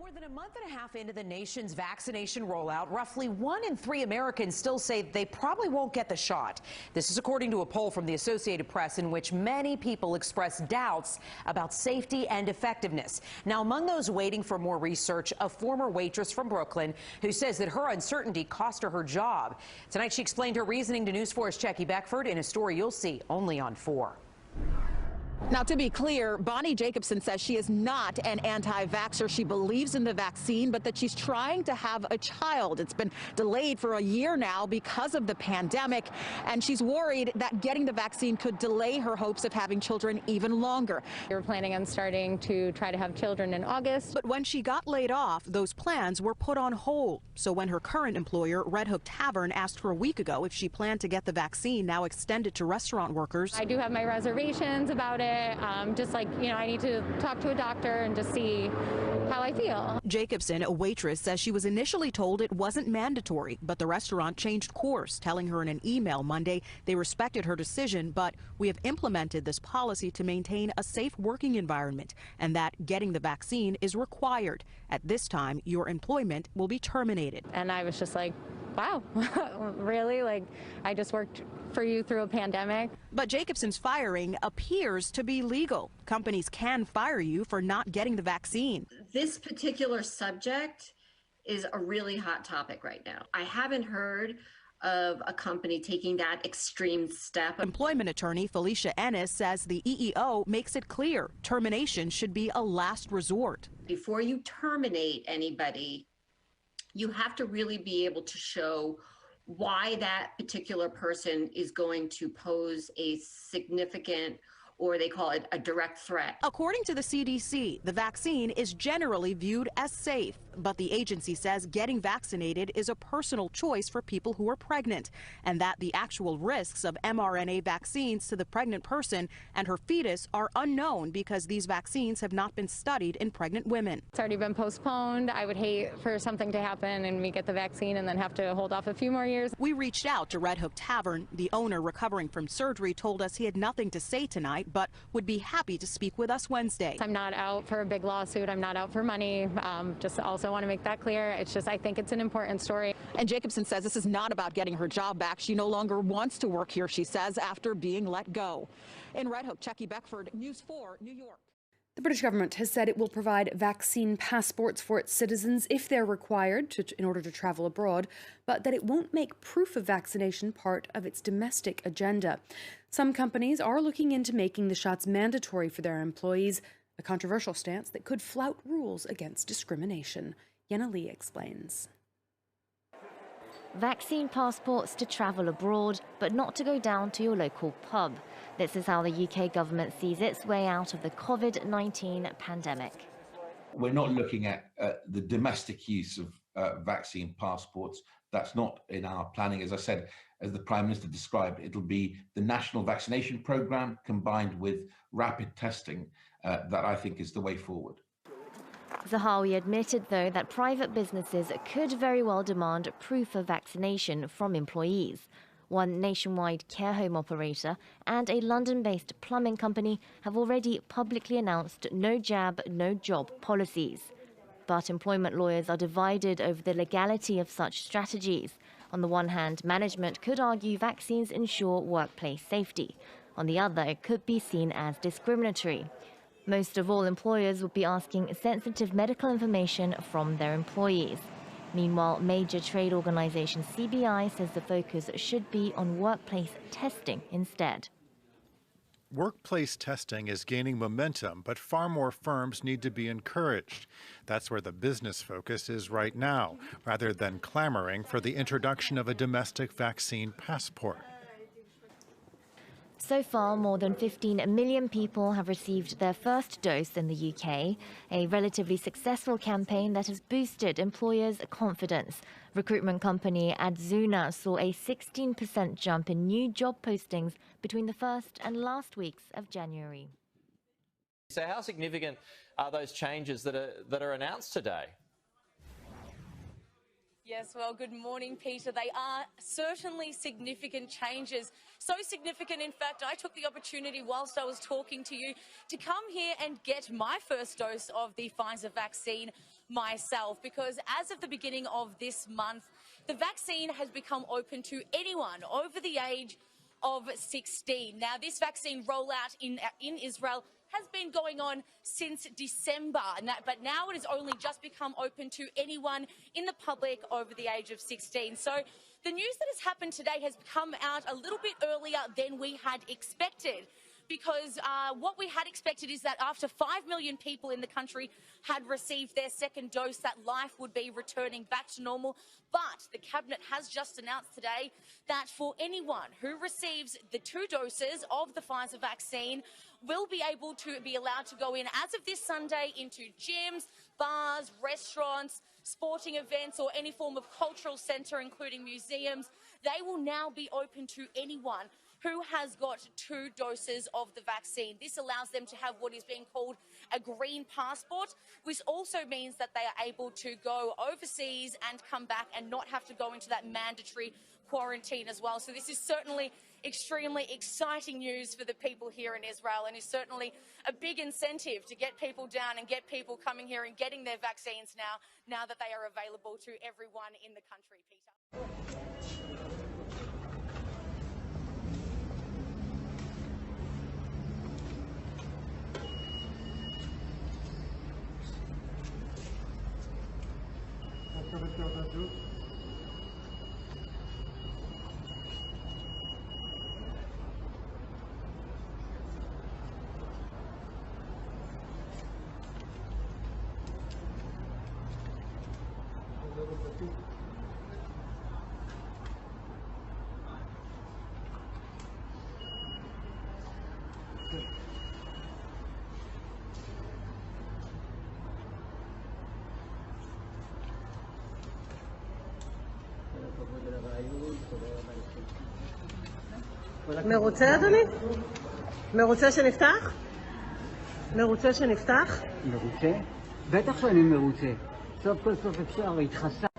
More than a month and a half into the nation's vaccination rollout, roughly 1 in 3 Americans still say they probably won't get the shot. This is according to a poll from the Associated Press in which many people express doubts about safety and effectiveness. Now, among those waiting for more research, a former waitress from Brooklyn who says that her uncertainty cost her job. Tonight, she explained her reasoning to News 4's Jackie Beckford in a story you'll see only on 4. Now, to be clear, Bonnie Jacobson says she is not an anti-vaxxer. She believes in the vaccine, but that she's trying to have a child. It's been delayed for a year now because of the pandemic, and she's worried that getting the vaccine could delay her hopes of having children even longer. We were planning on starting to try to have children in August. But when she got laid off, those plans were put on hold. So when her current employer, Red Hook Tavern, asked her a week ago if she planned to get the vaccine now extended to restaurant workers. I do have my reservations about it. Just like, I need to talk to a doctor and just see how I feel. Jacobson, a waitress, says she was initially told it wasn't mandatory, but the restaurant changed course, telling her in an email Monday they respected her decision, but we have implemented this policy to maintain a safe working environment and that getting the vaccine is required. At this time, your employment will be terminated. And I was just like, wow, really? Like, I just worked for you through a pandemic. But Jacobson's firing appears to be legal. Companies can fire you for not getting the vaccine. This particular subject is a really hot topic right now. I haven't heard of a company taking that extreme step. Employment attorney Felicia Ennis says the EEO makes it clear termination should be a last resort. Before you terminate anybody, you have to really be able to show why that particular person is going to pose a significant, or they call it a direct threat. According to the CDC, the vaccine is generally viewed as safe, but the agency says getting vaccinated is a personal choice for people who are pregnant, and that the actual risks of mRNA vaccines to the pregnant person and her fetus are unknown because these vaccines have not been studied in pregnant women. It's already been postponed. I would hate for something to happen and we get the vaccine and then have to hold off a few more years. We reached out to Red Hook Tavern. The owner, recovering from surgery, told us he had nothing to say tonight, but would be happy to speak with us Wednesday. I'm not out for a big lawsuit. I'm not out for money. Just also want to make that clear. It's just, I think it's an important story. And Jacobson says this is not about getting her job back. She no longer wants to work here, she says, after being let go. In Red Hook, Jackie Beckford, News 4, New York. The British government has said it will provide vaccine passports for its citizens if they're required in order to travel abroad, but that it won't make proof of vaccination part of its domestic agenda. Some companies are looking into making the shots mandatory for their employees, a controversial stance that could flout rules against discrimination. Yenna Lee explains. Vaccine passports to travel abroad, but not to go down to your local pub. This is how the UK government sees its way out of the COVID-19 pandemic. We're not looking at the domestic use of vaccine passports. That's not in our planning. As I said, as the Prime Minister described, it'll be the national vaccination programme combined with rapid testing that I think is the way forward. Yahawah admitted, though, that private businesses could very well demand proof of vaccination from employees. One nationwide care home operator and a London-based plumbing company have already publicly announced no jab, no job policies. But employment lawyers are divided over the legality of such strategies. On the one hand, management could argue vaccines ensure workplace safety. On the other, it could be seen as discriminatory. Most of all, employers would be asking sensitive medical information from their employees. Meanwhile, major trade organisation CBI says the focus should be on workplace testing instead. Workplace testing is gaining momentum, but far more firms need to be encouraged. That's where the business focus is right now, rather than clamoring for the introduction of a domestic vaccine passport. So far, more than 15 million people have received their first dose in the UK, a relatively successful campaign that has boosted employers' confidence. Recruitment company Adzuna saw a 16% jump in new job postings between the first and last weeks of January. So how significant are those changes that are announced today? Yes, well, good morning, Peter. They are certainly significant changes. So significant, in fact, I took the opportunity whilst I was talking to you to come here and get my first dose of the Pfizer vaccine myself, because as of the beginning of this month, the vaccine has become open to anyone over the age of 16. Now, this vaccine rollout in Israel has been going on since December, but now it has only just become open to anyone in the public over the age of 16. So the news that has happened today has come out a little bit earlier than we had expected, because what we had expected is that after 5 million people in the country had received their second dose, that life would be returning back to normal. But the Cabinet has just announced today that for anyone who receives the 2 doses of the Pfizer vaccine will be able to be allowed to go in as of this Sunday into gyms, bars, restaurants, sporting events or any form of cultural centre, including museums. They will now be open to anyone who has got 2 doses of the vaccine. This allows them to have what is being called a green passport, which also means that they are able to go overseas and come back and not have to go into that mandatory quarantine as well. So this is certainly extremely exciting news for the people here in Israel, and is certainly a big incentive to get people down and get people coming here and getting their vaccines now that they are available to everyone in the country, Peter. מרוצה, אדוני? מרוצה שנפתח? מרוצה שנפתח? מרוצה? בטח שאני מרוצה. סוף כל סוף אפשר, התחסן.